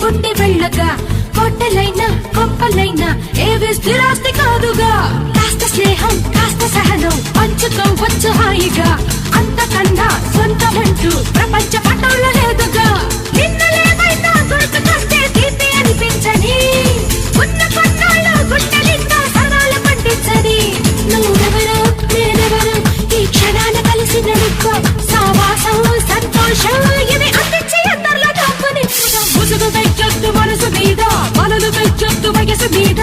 గుండె వెళ్ళగా కోటలైనా కొంపలైనా ఏవి స్థిరాస్తి కాదుగా కాస్త స్నేహం కాస్త సహనం పంచుకోవచ్చు హాయిగా అంతకన్నా సొంతమంటూ ప్రపంచ పటంలో లేదుగా నిన్నలేమైనా గుర్తుకొస్తే తీపి అనిపించని ఉన్న కొన్నాళ్ళు గుండెలింకా సరాలు పండించని నువ్వెవరో నేనెవరో ఈ క్షణాన కలిసి నడుకో సావాసం సంతోషం ఇవి అందించి అందరిలో తప్పుని ముసుగు తెచ్చొద్దు మనసు మీద మనలు తెచ్చొద్దు వయసు మీద